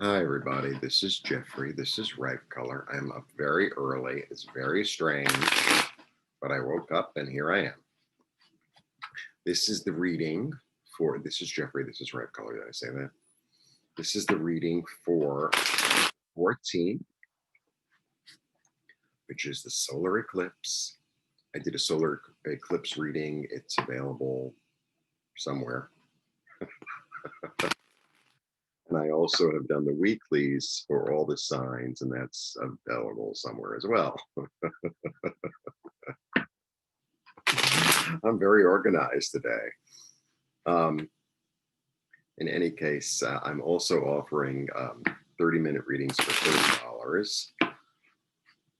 Hi, everybody. This is Jeffrey. This is Red Color. I'm up very early. It's very strange, but I woke up and here I am. This is the reading for, this is Jeffrey. This is Red Color. Did I say that? This is the reading for 14, which is the solar eclipse. I did a solar eclipse reading. It's available somewhere. And I also have done the weeklies for all the signs, and that's available somewhere as well. I'm very organized today. In any case, I'm also offering 30-minute readings for $30.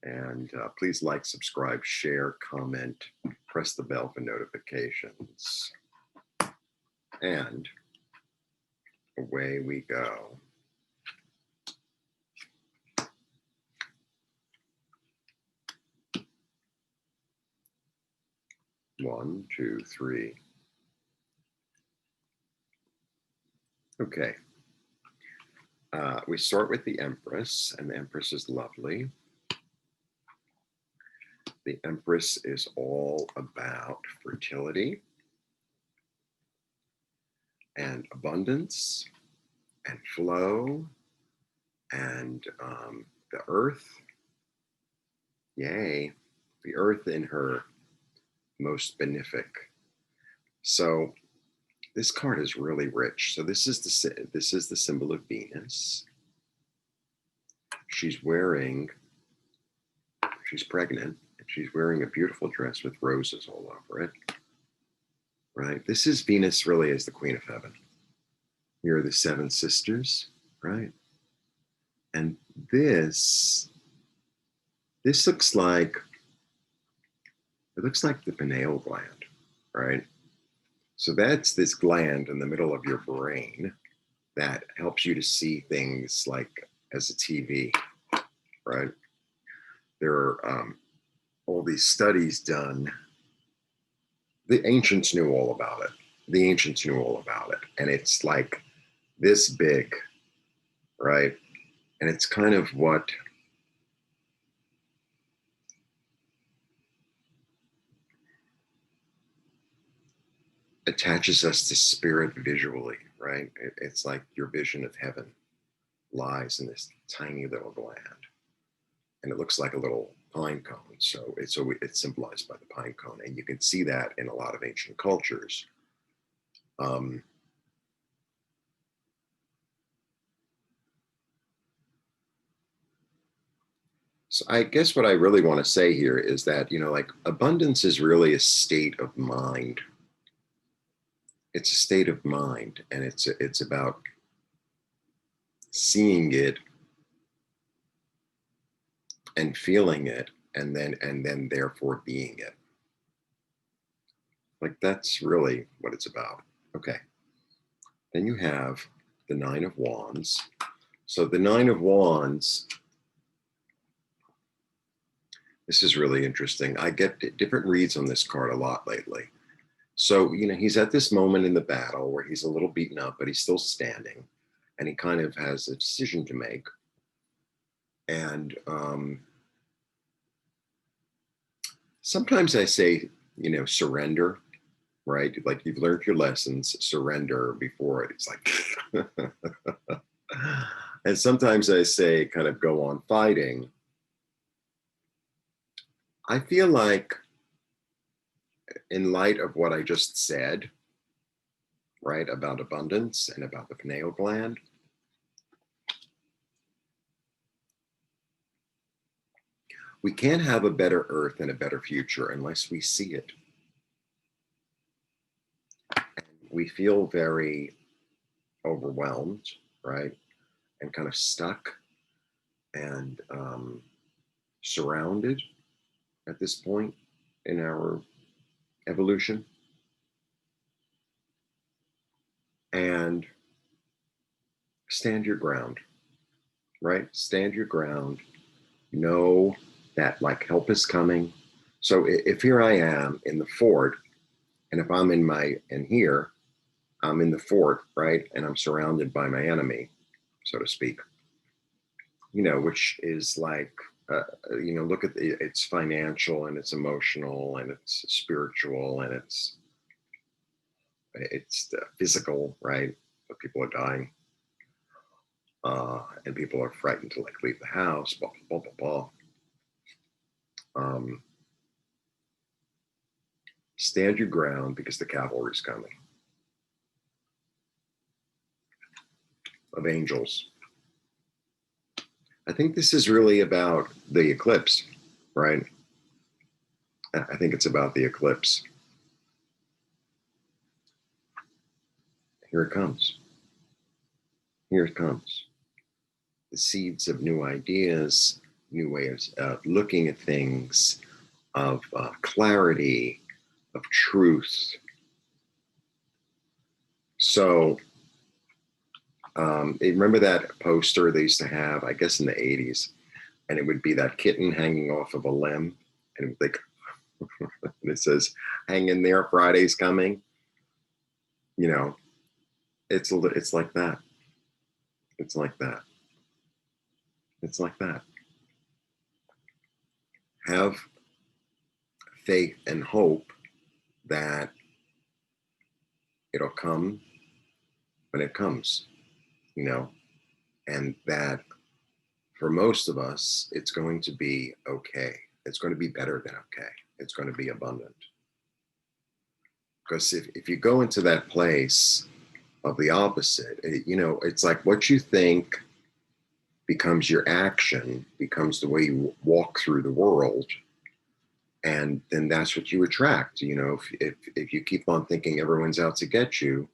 And please like, subscribe, share, comment, press the bell for notifications. And away we go. One, two, three. Okay. We start with the Empress, and the Empress is lovely. The Empress is all about fertility and abundance and flow and the earth. Yay, the earth in her most benefic. So this card is really rich. So this is the symbol of Venus. She's pregnant, and she's wearing a beautiful dress with roses all over it. Right? This is Venus really as the Queen of Heaven. Here are the seven sisters, right? And this looks like the pineal gland, right? So that's this gland in the middle of your brain that helps you to see things like as a TV, right? There are all these studies done. The ancients knew all about it. And it's like this big, right? And it's kind of what attaches us to spirit visually, right? It's like your vision of heaven lies in this tiny little gland. And it looks like a little pine cone. So it's symbolized by the pine cone. And you can see that in a lot of ancient cultures. So I guess what I really want to say here is that, like abundance is really a state of mind. It's a state of mind, and it's about seeing it and feeling it, and then therefore being it. Like that's really what it's about. Okay. Then you have the Nine of Wands. So the Nine of Wands, this is really interesting. I get different reads on this card a lot lately. So, he's at this moment in the battle where he's a little beaten up, but he's still standing, and he kind of has a decision to make. And sometimes I say, surrender, right? Like you've learned your lessons, surrender before it. It's like, and sometimes I say, kind of go on fighting. I feel like, in light of what I just said, right, about abundance and about the pineal gland, we can't have a better earth and a better future unless we see it. And we feel very overwhelmed, right, and kind of stuck and surrounded at this point in our evolution. And stand your ground, right? Stand your ground. Know that like help is coming. So if here I am in the fort, and if I'm in here, I'm in the fort, right? And I'm surrounded by my enemy. so to speak, which is like, look at it's financial and it's emotional and it's spiritual and it's physical, right? But people are dying, and people are frightened to like leave the house, blah blah blah blah blah. Stand your ground because the cavalry's coming of angels. I think this is really about the eclipse, right? I think it's about the eclipse. Here it comes. Here it comes. The seeds of new ideas, new ways of looking at things, of clarity, of truth. So, remember that poster they used to have, I guess in the 80s, and it would be that kitten hanging off of a limb, and it would like, and it says, "Hang in there, Friday's coming." It's like that. It's like that. It's like that. Have faith and hope that it'll come when it comes, and that for most of us, it's going to be okay. It's going to be better than okay. It's going to be abundant. Because if you go into that place of the opposite, it's like what you think becomes your action, becomes the way you walk through the world. And then that's what you attract. If you keep on thinking everyone's out to get you,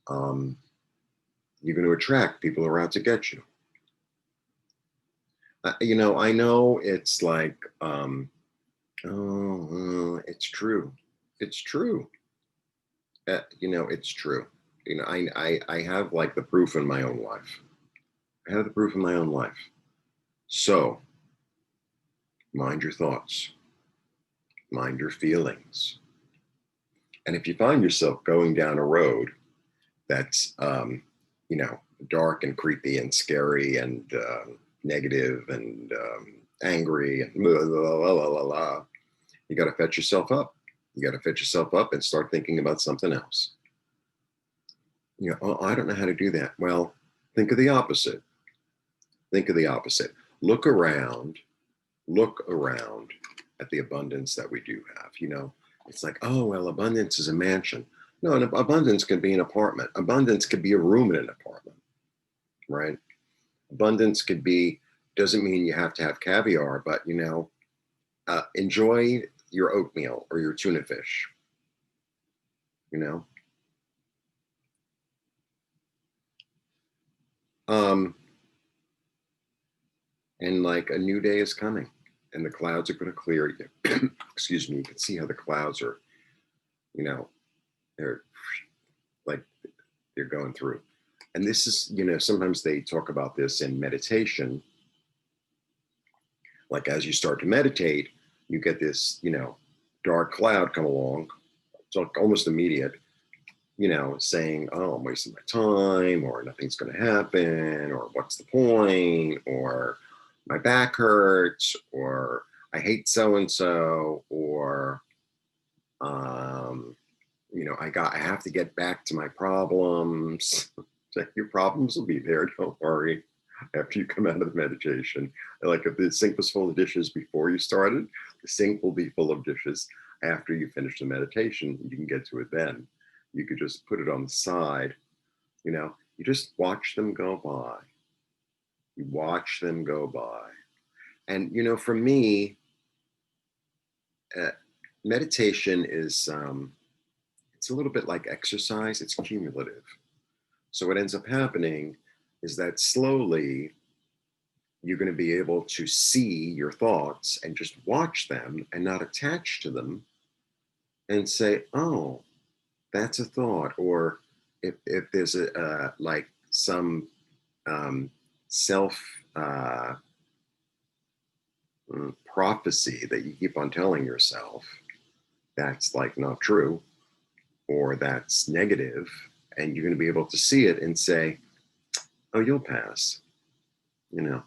you're going to attract people who are out to get you. I know it's like, it's true. It's true. It's true. I have like the proof in my own life. I have the proof in my own life. So mind your thoughts, mind your feelings. And if you find yourself going down a road that's, dark and creepy and scary and negative and angry and blah, blah, blah, blah, blah, you got to fetch yourself up. You got to fetch yourself up and start thinking about something else. I don't know how to do that. Well, think of the opposite. Think of the opposite. Look around at the abundance that we do have. It's like, oh, well, abundance is a mansion. No, an abundance can be an apartment. Abundance could be a room in an apartment, right? Abundance doesn't mean you have to have caviar, but, enjoy your oatmeal or your tuna fish, and like a new day is coming and the clouds are going to clear. Excuse me. You can see how the clouds are, they're like, they're going through. And this is, sometimes they talk about this in meditation. Like as you start to meditate, you get this, dark cloud come along. It's like almost immediate, saying, oh, I'm wasting my time, or nothing's going to happen, or what's the point, or my back hurts, or I hate so-and-so, or, I have to get back to my problems. Your problems will be there, don't worry. After you come out of the meditation, like if the sink was full of dishes before you started, the sink will be full of dishes after you finish the meditation. You can get to it then. You could just put it on the side, you just watch them go by. You watch them go by. And, for me, meditation is, it's a little bit like exercise. It's cumulative. So what ends up happening is that slowly you're going to be able to see your thoughts and just watch them and not attach to them and say, oh, that's a thought. Or if there's like some self prophecy that you keep on telling yourself that's like not true or that's negative, and you're going to be able to see it and say, Oh, you'll pass. You know,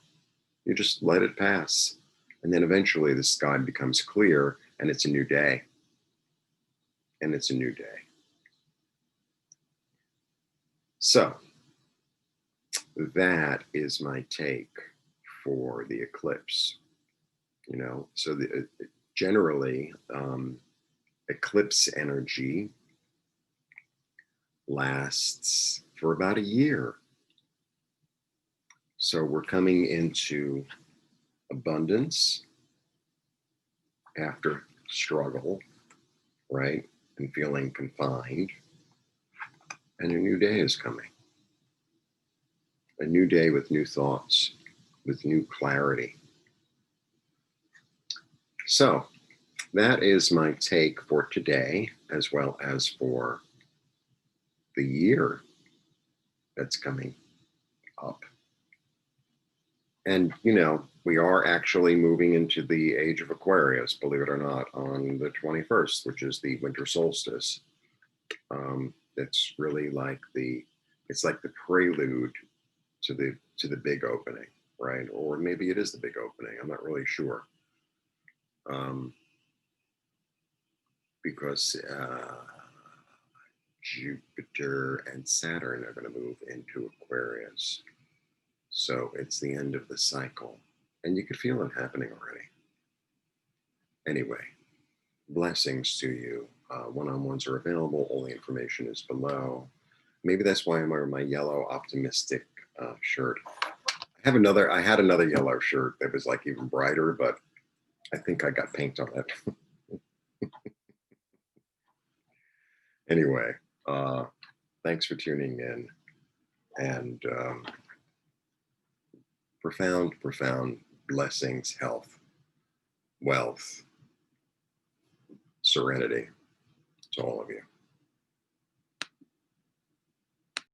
you just let it pass. And then eventually the sky becomes clear and it's a new day. And it's a new day. So that is my take for the eclipse. So generally, eclipse energy lasts for about a year. So we're coming into abundance after struggle, right? And feeling confined. And a new day is coming. A new day with new thoughts, with new clarity. So that is my take for today, as well as for the year that's coming up. And, we are actually moving into the age of Aquarius, believe it or not, on the 21st, which is the winter solstice. It's really like it's like the prelude to the big opening, right? Or maybe it is the big opening. I'm not really sure. Because Jupiter and Saturn are going to move into Aquarius. So it's the end of the cycle. And you could feel it happening already. Anyway, blessings to you. One-on-ones are available. All the information is below. Maybe that's why I'm wearing my yellow optimistic shirt. I had another yellow shirt that was like even brighter, but I think I got paint on it. Anyway, thanks for tuning in. And profound blessings, health, wealth, serenity to all of you.